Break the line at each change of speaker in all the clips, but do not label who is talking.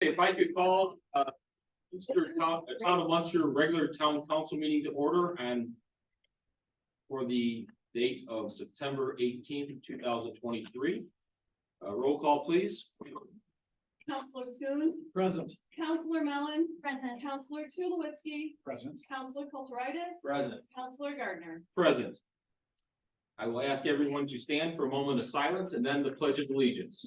If I could call, Town of Munster regular town council meeting to order and for the date of September 18th, 2023. Roll call, please.
Counselor Schoen.
Present.
Counselor Mellon.
Present.
Counselor Tulowitzki.
Present.
Counselor Kulturitis.
Present.
Counselor Gardner.
Present. I will ask everyone to stand for a moment of silence and then the Pledge of Allegiance.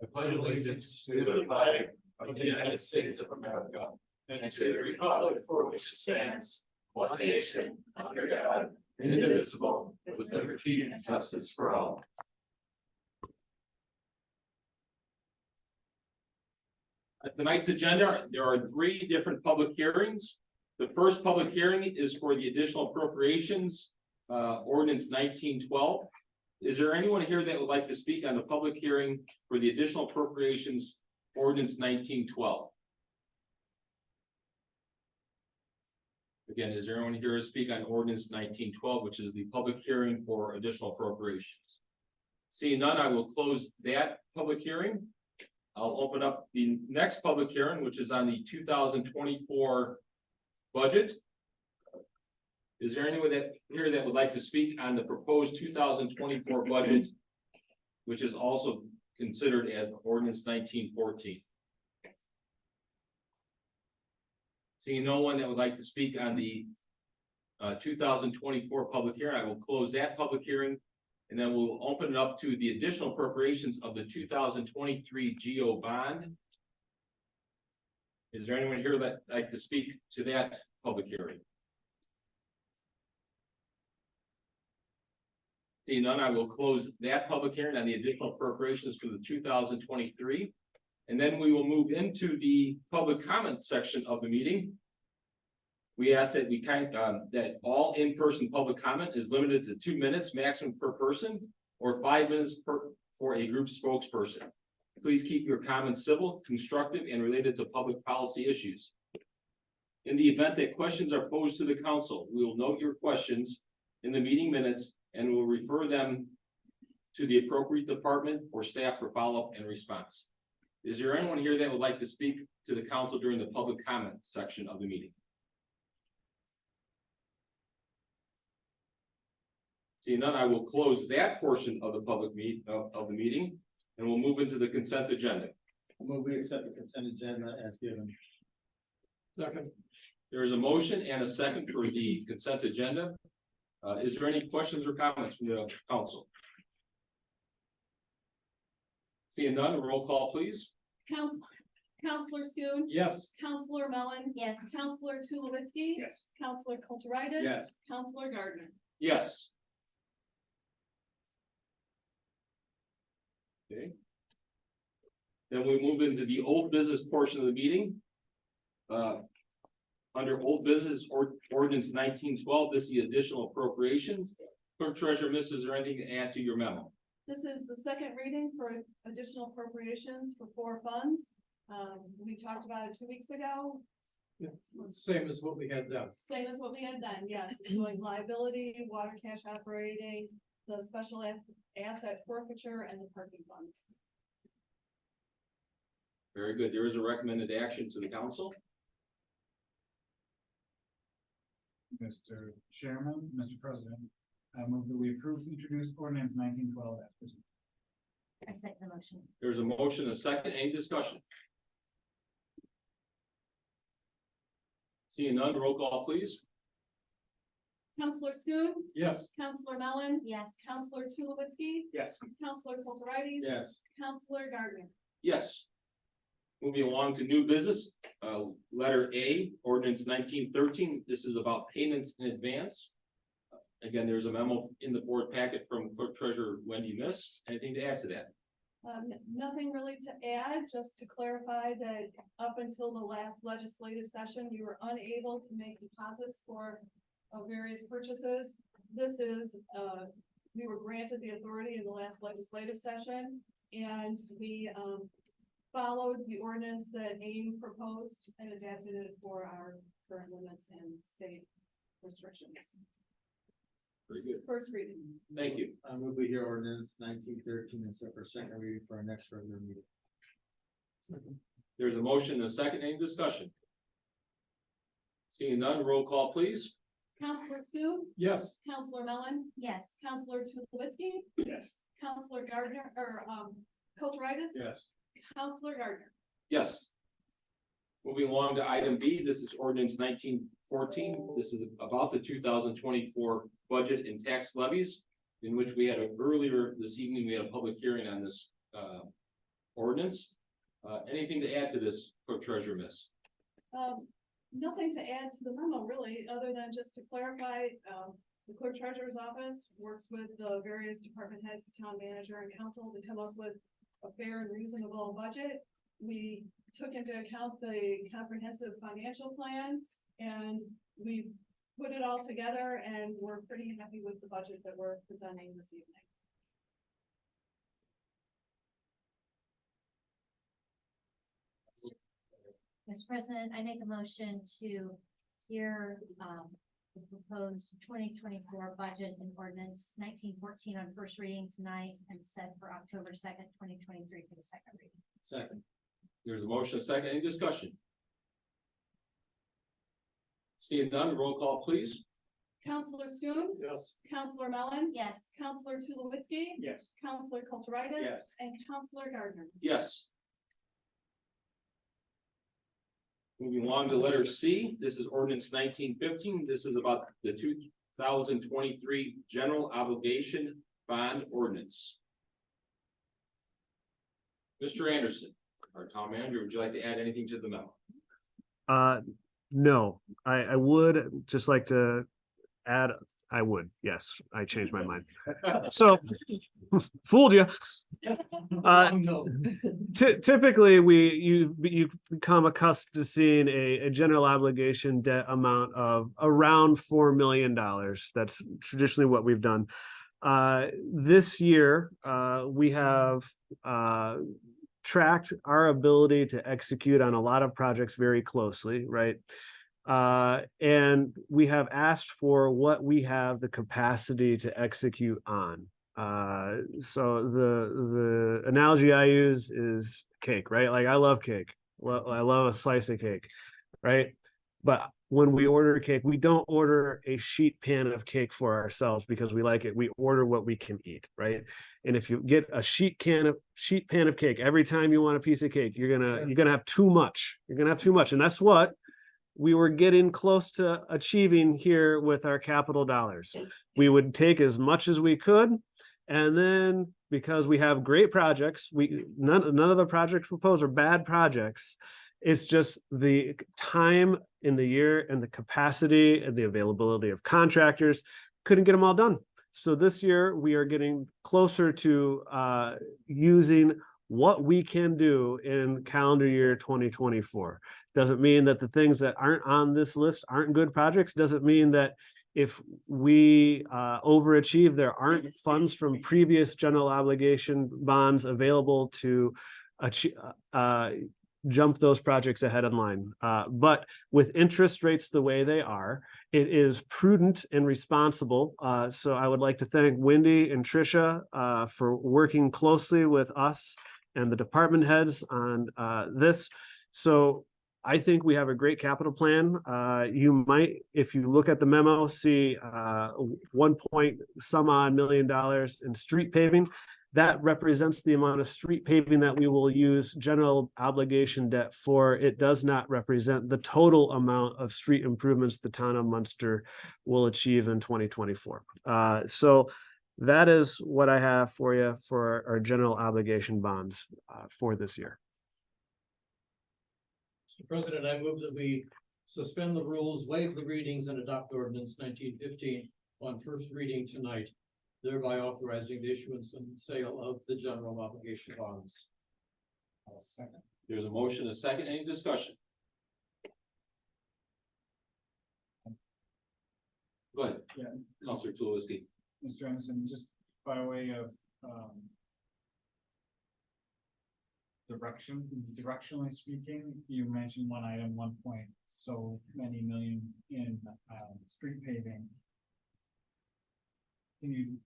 I pledge allegiance to the flag of the United States of America and to the republic for which it stands, one nation, under God, indivisible, with liberty and justice for all. Tonight's agenda, there are 3 different public hearings. The first public hearing is for the additional appropriations, ordinance 1912. Is there anyone here that would like to speak on the public hearing for the additional appropriations ordinance 1912? Again, is there anyone here to speak on ordinance 1912, which is the public hearing for additional appropriations? Seeing none, I will close that public hearing. I'll open up the next public hearing, which is on the 2024 budget. Is there anyone here that would like to speak on the proposed 2024 budget, which is also considered as ordinance 1914? Seeing no one that would like to speak on the 2024 public hearing, I will close that public hearing, and then we'll open it up to the additional appropriations of the 2023 GO bond. Is there anyone here that would like to speak to that public hearing? Seeing none, I will close that public hearing on the additional appropriations for the 2023. And then we will move into the public comment section of the meeting. We ask that that all in-person public comment is limited to 2 minutes maximum per person, or 5 minutes for a group spokesperson. Please keep your comments civil, constructive, and related to public policy issues. In the event that questions are posed to the council, we will note your questions in the meeting minutes and will refer them to the appropriate department or staff for follow-up and response. Is there anyone here that would like to speak to the council during the public comment section of the meeting? Seeing none, I will close that portion of the public meeting, and we'll move into the consent agenda.
I'll move we accept the consent agenda as given.
Second. There is a motion and a second for the consent agenda. Is there any questions or comments from the council? Seeing none, roll call, please.
Counselor Schoen.
Yes.
Counselor Mellon.
Yes.
Counselor Tulowitzki.
Yes.
Counselor Kulturitis.
Yes.
Counselor Gardner.
Yes. Okay. Then we move into the old business portion of the meeting. Under old business ordinance 1912, this is the additional appropriations. Clerk Treasurer, Miss, is there anything to add to your memo?
This is the second reading for additional appropriations for 4 funds. We talked about it 2 weeks ago.
Same as what we had done.
Same as what we had done, yes, it's doing liability, water cash operating, the special asset forfeiture, and the parking funds.
Very good. There is a recommended action to the council.
Mr. Chairman, Mr. President, I move that we approve introduced ordinance 1912 as presented.
I second the motion.
There's a motion, a second, any discussion? Seeing none, roll call, please.
Counselor Schoen.
Yes.
Counselor Mellon.
Yes.
Counselor Tulowitzki.
Yes.
Counselor Kulturitis.
Yes.
Counselor Gardner.
Yes. Moving along to new business, letter A, ordinance 1913. This is about payments in advance. Again, there's a memo in the board packet from Clerk Treasurer Wendy Miss. Anything to add to that?
Nothing really to add, just to clarify that up until the last legislative session, you were unable to make deposits for various purchases. This is, we were granted the authority in the last legislative session, and we followed the ordinance that AIM proposed and adapted it for our current limits and state restrictions.
Very
This is
good.
first reading.
Thank you.
I move we hear ordinance 1913 and set for second reading for our next regular meeting.
There's a motion and a second. Any discussion? Seeing none, roll call please.
Counselor Schoen,
Yes.
Counselor Mellon,
Yes.
Counselor Tulowitzki,
Yes.
Counselor Gardner, Kulturitis.
Yes.
Counselor Gardner.
Yes. Moving along to item B, this is ordinance 1914. This is about the 2024 budget and tax levies. In which we had earlier this evening, we had a public hearing on this ordinance. Anything to add to this, Clerk Treasurer Miss?
Nothing to add to the memo really, other than just to clarify, the clerk treasurer's office works with the various department heads, the town manager and council to come up with a fair and reasonable budget. We took into account the comprehensive financial plan and we put it all together and we're pretty happy with the budget that we're presenting this evening.
Mr. President, I make a motion to hear, the proposed 2024 budget and ordinance 1914 on first reading tonight and set for October 2nd, 2023 for the second reading.
Second.
There's a motion, a second. Any discussion? Seeing none, roll call please.
Counselor Schoen.
Yes.
Counselor Mellon.
Yes.
Counselor Tulowitzki.
Yes.
Counselor Kulturitis.
Yes.
And Counselor Gardner.
Yes. Moving along to letter C, this is ordinance 1915. This is about the 2023 general obligation bond ordinance. Mr. Anderson, our town manager, would you like to add anything to the memo?
No, I would just like to add, yes, I changed my mind. So, fooled you.
No.
Typically, you become accustomed to seeing a general obligation debt amount of around $4 million. That's traditionally what we've done. This year, we have tracked our ability to execute on a lot of projects very closely, right? And we have asked for what we have the capacity to execute on. So the analogy I use is cake, right? Like I love cake. Well, I love a slice of cake, right? But when we order cake, we don't order a sheet pan of cake for ourselves because we like it. We order what we can eat, right? And if you get a sheet pan of cake every time you want a piece of cake, you're gonna have too much. You're gonna have too much, and that's what we were getting close to achieving here with our capital dollars. We would take as much as we could, and then because we have great projects, none of the projects proposed are bad projects. It's just the time in the year and the capacity and the availability of contractors couldn't get them all done. So this year we are getting closer to using what we can do in calendar year 2024. Doesn't mean that the things that aren't on this list aren't good projects. Doesn't mean that if we overachieve, there aren't funds from previous general obligation bonds available to achieve, jump those projects ahead in line. But with interest rates the way they are, it is prudent and responsible. So I would like to thank Wendy and Tricia for working closely with us and the department heads on this. So I think we have a great capital plan. You might, if you look at the memo, see $1.some odd million in street paving. That represents the amount of street paving that we will use general obligation debt for. It does not represent the total amount of street improvements the town of Munster will achieve in 2024. So that is what I have for you for our general obligation bonds for this year.
Mr. President, I move that we suspend the rules, waive the readings, and adopt ordinance 1915 on first reading tonight, thereby authorizing the issuance and sale of the general obligation bonds.
I'll second.
There's a motion, a second. Any discussion? Go ahead,
Yeah,
Counselor Tulowitzki.
Mr. Anderson, just by way of directionally speaking, you mentioned one item, 1 point so many million in, street paving. Can you,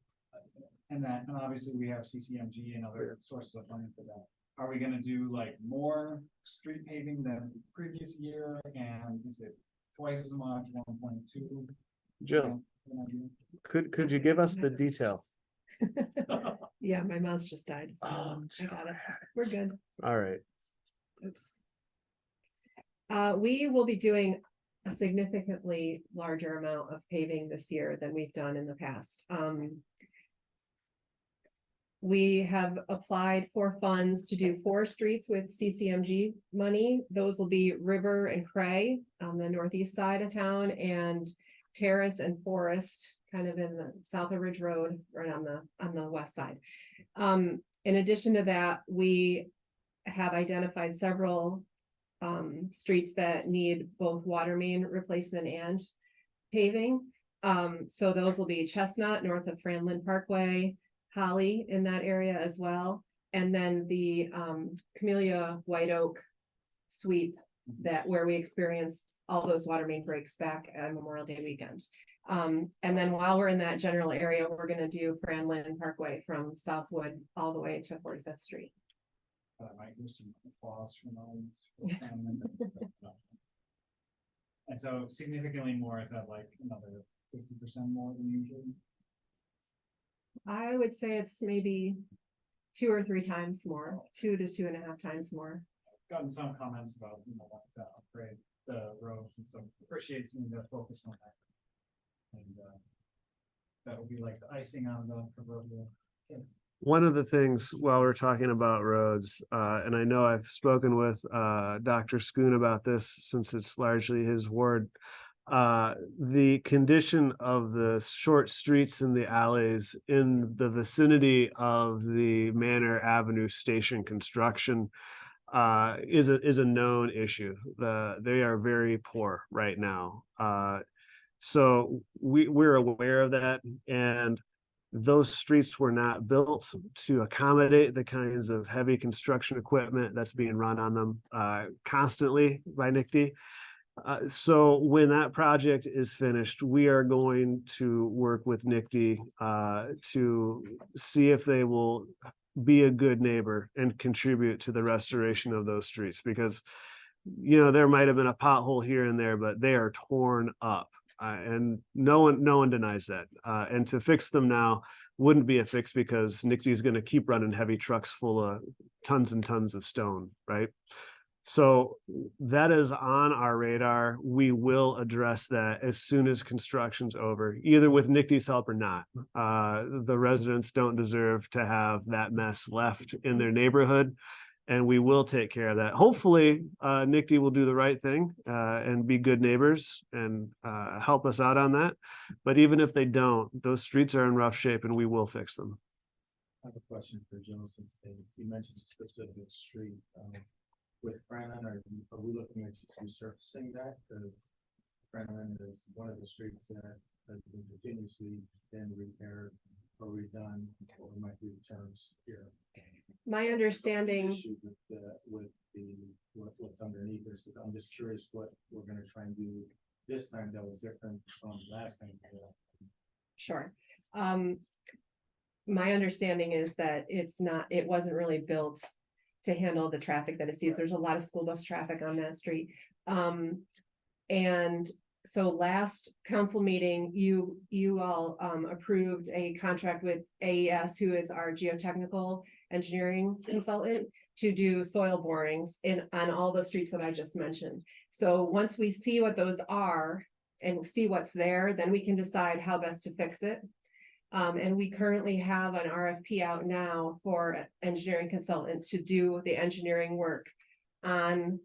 and obviously we have CCMG and other sources of funding for that. Are we gonna do like more street paving than previous year, and is it twice as much, 1.2?
Jill, could you give us the details?
Yeah, my mouse just died. So
Oh,
I got it. We're good.
All right.
Oops. We will be doing a significantly larger amount of paving this year than we've done in the past. We have applied for funds to do 4 streets with CCMG money. Those will be River and Cray on the northeast side of town, and Terrace and Forest kind of in the south of Ridge Road, right on the west side. In addition to that, we have identified several streets that need both water main replacement and paving. So those will be Chestnut north of Franlin Parkway, Holly in that area as well, and then the Camellia White Oak sweep that where we experienced all those water main breaks back at Memorial Day weekend. And then while we're in that general area, we're gonna do Franlin Parkway from Southwood all the way to 45th Street.
I might do some applause from those. And so significantly more, is that like another 50% more than usual?
I would say it's maybe 2 or 3 times more, 2 to 2.5 times more.
Gotten some comments about, want to upgrade the roads, and so appreciate some of the focus on that. And that will be like the icing on the proverbial cake.
One of the things while we're talking about roads, and I know I've spoken with Dr. Schoon about this since it's largely his ward. The condition of the short streets and the alleys in the vicinity of the Manor Avenue station construction is a known issue. They are very poor right now. So we're aware of that, and those streets were not built to accommodate the kinds of heavy construction equipment that's being run on them constantly by NICD. So when that project is finished, we are going to work with NICD to see if they will be a good neighbor and contribute to the restoration of those streets, because there might have been a pothole here and there, but they are torn up. And no one denies that. And to fix them now wouldn't be a fix, because NICD is going to keep running heavy trucks full of tons and tons of stone, right? So that is on our radar. We will address that as soon as construction's over, either with NICD's help or not. The residents don't deserve to have that mess left in their neighborhood, and we will take care of that. Hopefully, NICD will do the right thing and be good neighbors and help us out on that. But even if they don't, those streets are in rough shape, and we will fix them.
I have a question for Jill, since you mentioned specific street. With Franlin, are we looking at just resurfacing that? Because Franlin is one of the streets that has been continuously been repaired or redone, or might be terms here.
My understanding,
Issue with what's underneath there. So I'm just curious what we're gonna try and do this time that was different from last time.
sure. My understanding is that it wasn't really built to handle the traffic that it sees. There's a lot of school bus traffic on that street. And so last council meeting, you all approved a contract with AES, who is our geotechnical engineering consultant, to do soil borings on all the streets that I just mentioned. So once we see what those are and see what's there, then we can decide how best to fix it. And we currently have an RFP out now for engineering consultant to do the engineering work on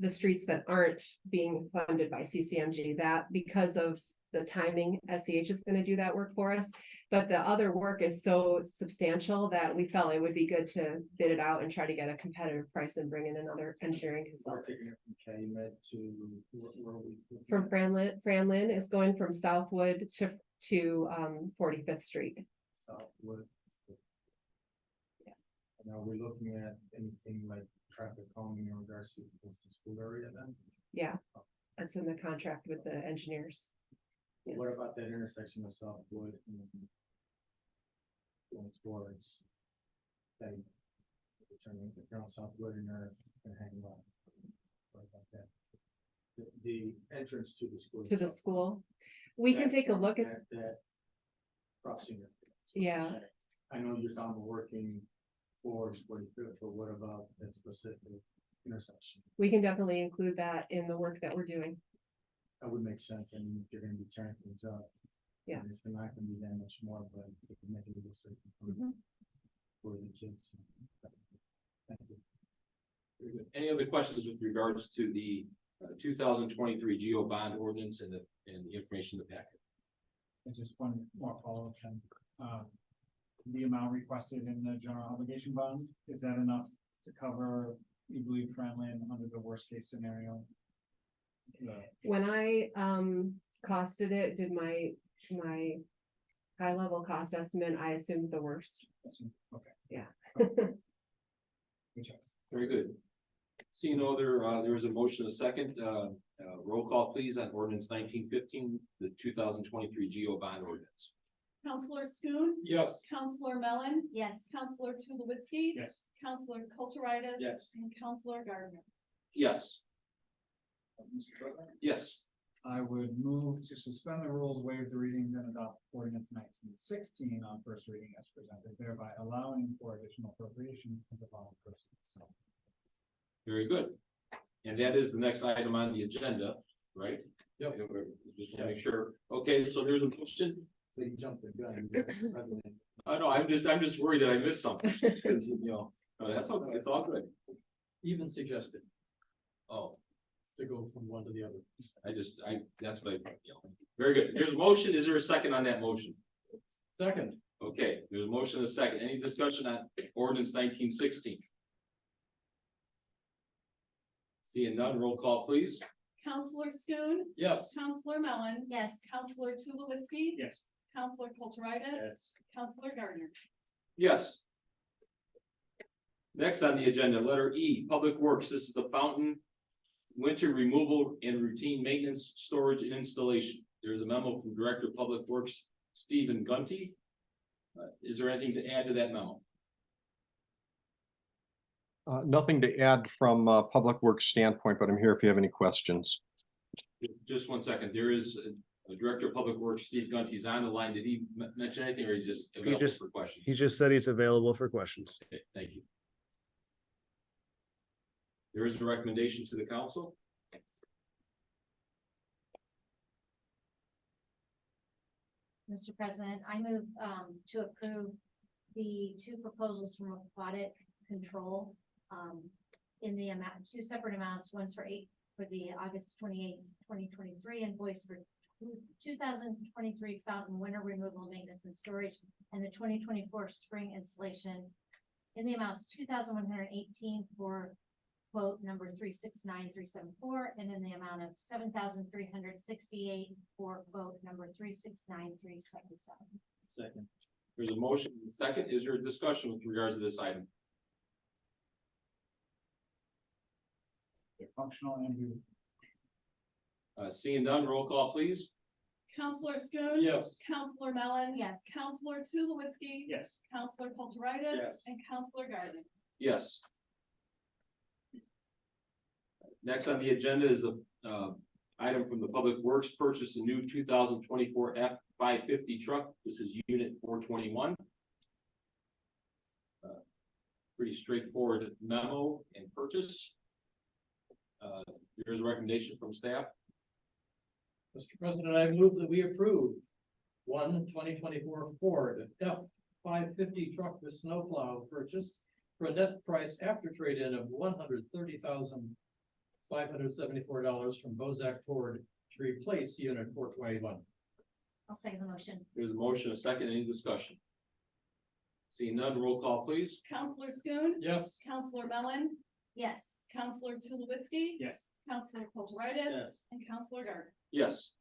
the streets that aren't being funded by CCMG. That, because of the timing, SCH is going to do that work for us. But the other work is so substantial that we felt it would be good to bid it out and try to get a competitive price and bring in another engineering consultant.
Taking it from Calumet to where we
From Franlin is going from Southwood to 45th Street.
Southwood. Now, we're looking at anything like traffic calming in regards to the school area then?
Yeah, that's in the contract with the engineers. Yes.
What about that intersection of Southwood and going towards, like, turning around Southwood and they're hanging on? What about that? The entrance to the school.
To the
itself.
school. We can
That
take a
front-
look at,
that crossing. That's what I'm
Yeah.
saying. I know you're talking about working towards 45th, but what about that specific intersection?
we can definitely include that in the work that we're doing.
That would make sense, I mean, if you're gonna be tearing things up.
Yeah.
and it's not gonna be that much more, but it can make it a little safer
Mhm.
for the kids. Thank you.
Very good. Any other questions with regards to the 2023 GO bond ordinance and the information in the packet?
And just one more follow-up, Ken. The amount requested in the general obligation bond, is that enough to cover, you believe, Franklin under the worst case scenario?
When I costed it, did my high level cost estimate, I assumed the worst.
Okay.
Yeah.
Good choice.
Very good. Seeing no other, there was a motion, a second, roll call please on ordinance 1915, the 2023 GO bond ordinance.
Counselor Schoen.
Yes.
Counselor Mellon.
Yes.
Counselor Tulowitzki.
Yes.
Counselor Kulturitis.
Yes.
And Counselor Gardner.
Yes.
Mr. President,
Yes.
I would move to suspend the rules, waive the readings, and adopt ordinance 1916 on first reading as presented, thereby allowing for additional appropriation of the following proceeds.
Very good. And that is the next item on the agenda, right?
Yep.
Just want to make sure. Okay, so there's a motion.
They jumped the gun. President.
I know, I'm just worried that I missed something. 'Cause, you know, that's okay, it's all good.
Even suggested
Oh,
to go from one to the other.
that's what very good. There's a motion. Is there a second on that motion?
Second.
Okay, there's a motion, and a second. Any discussion on ordinance 1916? Seeing none, roll call please.
Counselor Schoen.
Yes.
Counselor Mellon.
Yes.
Counselor Tulowitzki.
Yes.
Counselor Kulturitis.
Yes.
Counselor Gardner.
Yes. Next on the agenda, letter E, Public Works. This is the fountain winter removal and routine maintenance, storage and installation. There's a memo from Director of Public Works, Stephen Gunty. Is there anything to add to that memo?
Nothing to add from a Public Works standpoint, but I'm here if you have any questions.
Just one second. There is a Director of Public Works, Steve Gunty's on the line. Did he mention anything, or he's just available
just-
for questions?
He just said he's available for questions.
Okay, thank you. There is a recommendation to the council.
Mr. President, I move to approve the two proposals from Aquatic Control in the amount, two separate amounts, one's for the August 28th, 2023 invoice for 2023 fountain winter removal, maintenance and storage, and the 2024 spring installation in the amounts 2,118 for quote number 369374, and in the amount of 7,368 for quote number 369377.
Second. There's a motion, and a second. Is there a discussion with regards to this item?
They're functional and beautiful.
Seeing none, roll call please.
Counselor Schoen.
Yes.
Counselor Mellon.
Yes.
Counselor Tulowitzki.
Yes.
Counselor Kulturitis.
Yes.
And Counselor Gardner.
Yes. Next on the agenda is the item from the Public Works, purchase a new 2024 F-550 truck. This is unit 421. Pretty straightforward memo and purchase. There's a recommendation from staff.
Mr. President, I move that we approve 2024 Ford F-550 truck with snowplow purchase for a net price after trade-in of $130,574 from Bozak Ford to replace unit 421.
I'll second the motion.
There's a motion, a second, any discussion? Seeing none, roll call please.
Counselor Schoen.
Yes.
Counselor Mellon.
Yes.
Counselor Tulowitzki.
Yes.
Counselor Kulturitis.
Yes.
And Counselor Gardner.
Yes.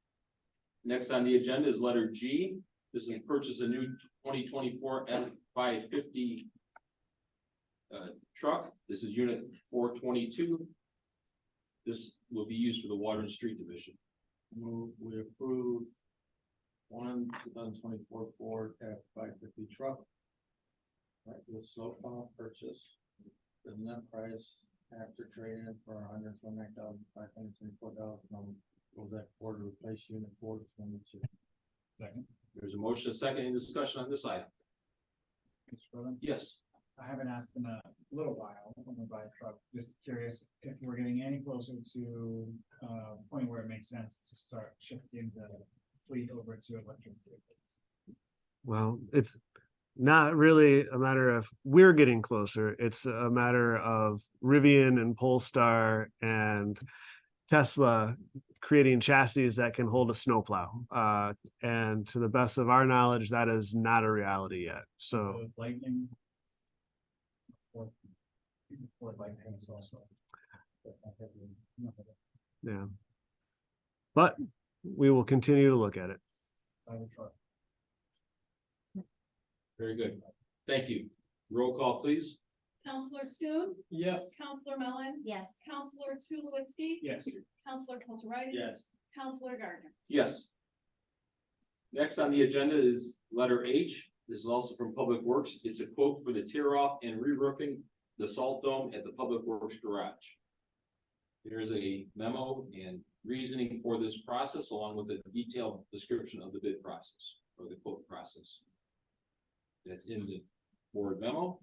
Next on the agenda is letter G. This is purchase a new 2024 F-550 truck. This is unit 422. This will be used for the Water and Street Division.
Move, we approve 2024 Ford F-550 truck. Right, with snowplow purchase, the net price after trade-in for $129,524 from, was that Ford to replace unit 422.
Second.
There's a motion, a second, any discussion on this item?
Mr. President,
Yes.
I haven't asked in a little while when we buy a truck, just curious if we're getting any closer to point where it makes sense to start shifting the fleet over to electric vehicles.
Well, it's not really a matter of we're getting closer. It's a matter of Rivian and Polestar and Tesla creating chassis that can hold a snowplow. And to the best of our knowledge, that is not a reality yet. So
The Lightning. Ford Lightning is also.
yeah. But we will continue to look at it.
Buy the truck.
Very good. Thank you. Roll call, please.
Counselor Schoen,
Yes.
Counselor Mellon,
Yes.
Counselor Tulowitzki.
Yes.
Counselor Kulturitis.
Yes.
Counselor Gardner.
Yes. Next on the agenda is letter H. This is also from Public Works. It's a quote for the tear off and re-roofing the salt dome at the Public Works garage. There is a memo and reasoning for this process, along with a detailed description of the bid process or the quote process. That's in the board memo.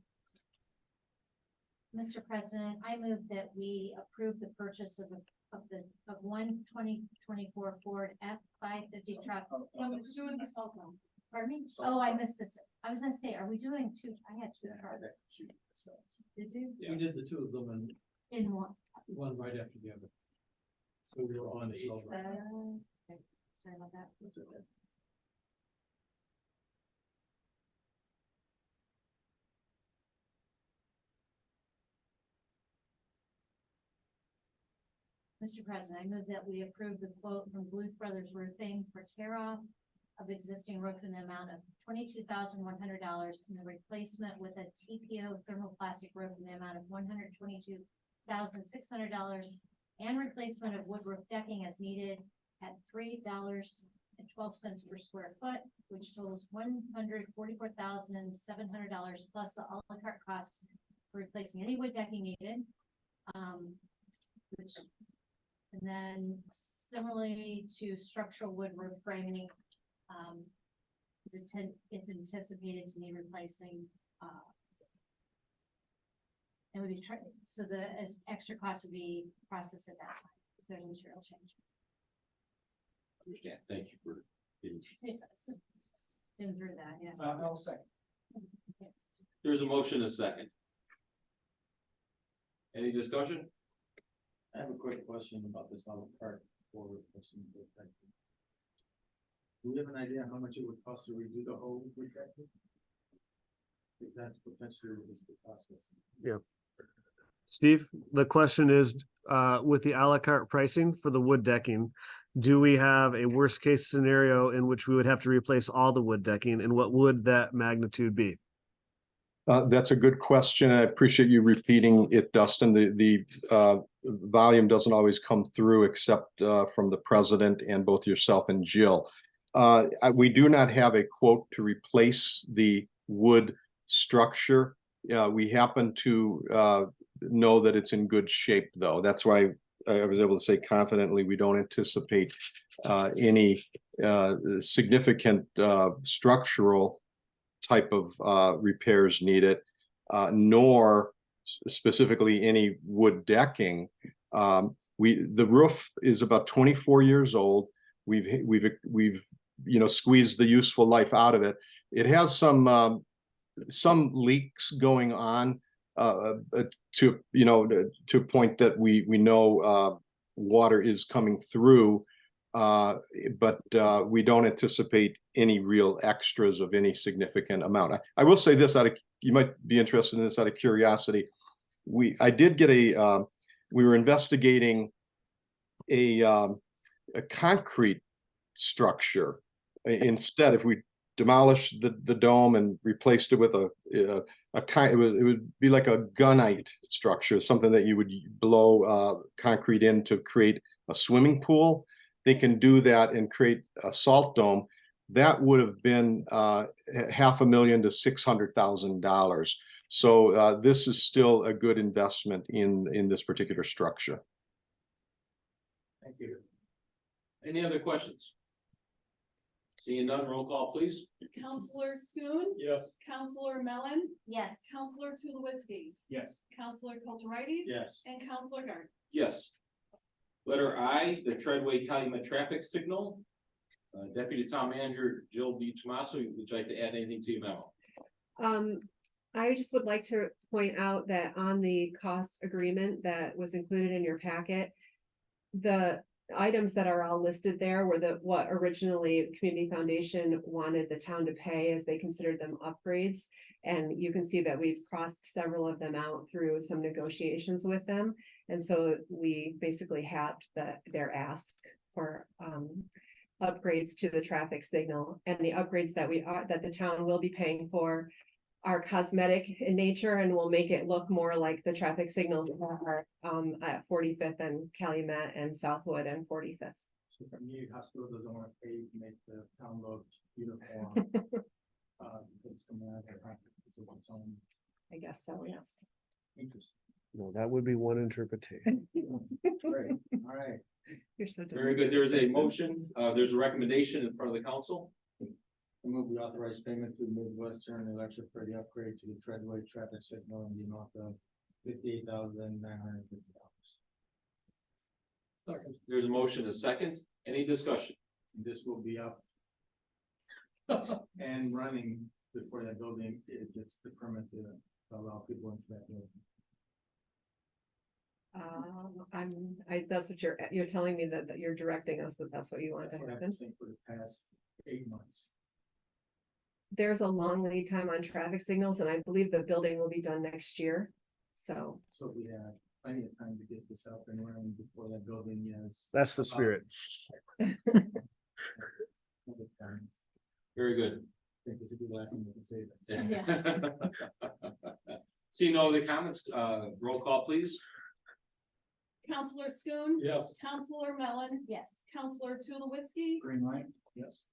Mr. President, I move that we approve the purchase of one 2024 Ford F-550 truck.
Doing the salt dome.
Pardon me? Oh, I missed this. I was gonna say, are we doing two? I had two trucks. Did you?
We did the two of them and
In one.
one right after the other. So we were on H.
Okay. Sorry about that. Mr. President, I move that we approve the quote from Bluth Brothers Roofing for tear off of existing roof in the amount of $22,100 and the replacement with a TPO thermoplastic roof in the amount of $122,600 and replacement of wood roof decking as needed at $3.12 per square foot, which totals $144,700 plus the a la carte cost for replacing any wood decking needed. And then similarly to structural wood roof framing, is if anticipated to need replacing, and would be so the extra cost would be processed at that time, if there's a material change.
Understand. Thank you for getting.
Yes. Been through that, yeah.
I'll second.
Yes.
There's a motion, a second. Any discussion?
I have a quick question about this on the cart for person. Do we have an idea how much it would cost to redo the whole retractor? If that's potentially what this could cost us.
Steve, the question is, with the a la carte pricing for the wood decking, do we have a worst case scenario in which we would have to replace all the wood decking, and what would that magnitude be?
That's a good question. I appreciate you repeating it, Dustin. The volume doesn't always come through except from the president and both yourself and Jill. We do not have a quote to replace the wood structure. We happen to know that it's in good shape, though. That's why I was able to say confidently we don't anticipate any significant structural type of repairs needed, nor specifically any wood decking. The roof is about 24 years old. We've squeezed the useful life out of it. It has some leaks going on to a point that we know water is coming through, but we don't anticipate any real extras of any significant amount. I will say this, you might be interested in this out of curiosity. We were investigating a concrete structure instead. If we demolished the dome and replaced it with a kind, it would be like a gunite structure, something that you would blow concrete in to create a swimming pool. They can do that and create a salt dome. That would have been $500,000 to $600,000. So this is still a good investment in this particular structure.
Thank you.
Any other questions? Seeing none, roll call, please.
Counselor Schoen.
Yes.
Counselor Mellon.
Yes.
Counselor Tulowitzki.
Yes.
Counselor Kulturitis.
Yes.
And Counselor Gardner.
Yes. Letter I, the Treadway Calumet traffic signal. Deputy Town Manager Jill B. Tomaso, would you like to add anything to your memo?
I just would like to point out that on the cost agreement that was included in your packet, the items that are all listed there were what originally Community Foundation wanted the town to pay, as they considered them upgrades. And you can see that we've crossed several of them out through some negotiations with them. And so we basically halved their ask for upgrades to the traffic signal, and the upgrades that the town will be paying for are cosmetic in nature and will make it look more like the traffic signals that are at 45th and Calumet and Southwood and 45th.
So for me, hospital doesn't want to pay to make the town look uniform. It's coming out of their pocket. So it's on.
I guess so, yes.
Interesting.
No, that would be one interpretation.
Great. All right.
You're so.
Very good. There's a motion, there's a recommendation in front of the council.
I move we authorize payment to Midwestern Electric for the upgrade to the Treadway traffic signal in the amount of $58,950.
Second.
There's a motion, a second. Any discussion?
This will be up and running before that building, it gets the permit to allow people into that building.
That's what you're telling me, that you're directing us that that's what you want to
That's what I've
happen.
been saying for the past 8 months.
There's a long lead time on traffic signals, and I believe the building will be done next year. So
So we have plenty of time to get this up and running before that building is.
That's the spirit.
Very good.
I think it's a good lesson we can say that.
See no other comments, roll call, please.
Counselor Schoen.
Yes.
Counselor Mellon.
Yes.
Counselor Tulowitzki.
Green light?
Yes.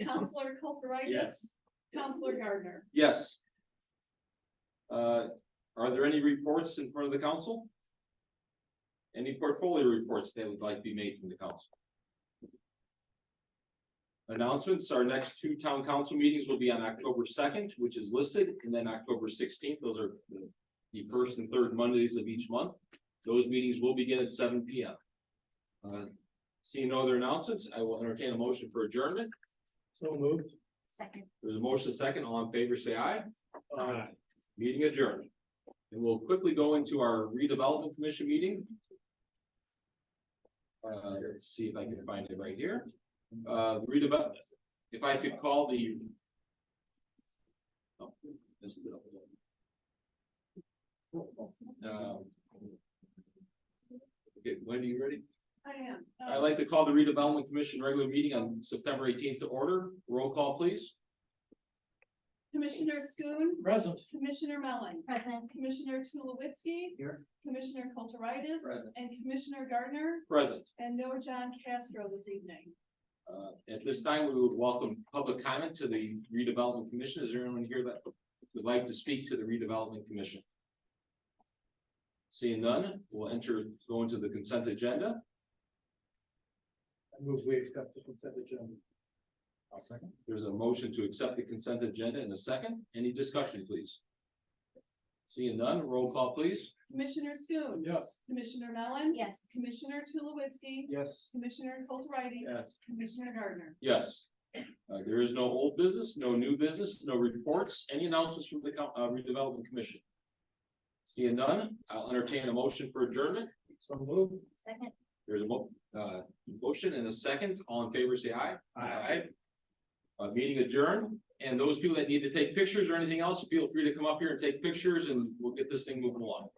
Counselor Kulturitis.
Yes.
Counselor Gardner.
Yes. Are there any reports in front of the council? Any portfolio reports that would like to be made from the council? Announcements, our next 2 town council meetings will be on October 2nd, which is listed, and then October 16th. Those are the first and third Mondays of each month. Those meetings will begin at 7 p.m. Seeing no other announcements, I will entertain a motion for adjournment.
So moved.
Second.
There's a motion second. All in favor, say aye.
Aye.
Meeting adjourned. And we'll quickly go into our redevelopment commission meeting. Let's see if I can find it right here. Redevelopment. If I could call the. Oh, this is the. Okay, Wendy, you ready?
I am.
I'd like to call the redevelopment commission regular meeting on September 18th to order. Roll call, please.
Commissioner Schoen.
Present.
Commissioner Mellon.
Present.
Commissioner Tulowitzki.
Here.
Commissioner Kulturitis.
Present.
And Commissioner Gardner.
Present.
And no John Castro this evening.
At this time, we would welcome public comment to the redevelopment commission. Is there anyone here that would like to speak to the redevelopment commission? Seeing none, we'll go into the consent agenda.
I move we accept the consent agenda.
I'll second.
There's a motion to accept the consent agenda in a second. Any discussion, please? Seeing none, roll call, please.
Commissioner Schoen.
Yes.
Commissioner Mellon.
Yes.
Commissioner Tulowitzki.
Yes.
Commissioner Kulturitis.
Yes.
Commissioner Gardner.
Yes. There is no old business, no new business, no reports. Any announcements from the redevelopment commission? Seeing none, I'll entertain a motion for adjournment.
So moved.
Second.
There's a motion and a second. All in favor, say aye. Aye. Meeting adjourned. And those people that need to take pictures or anything else, feel free to come up here and take pictures and we'll get this thing moving along.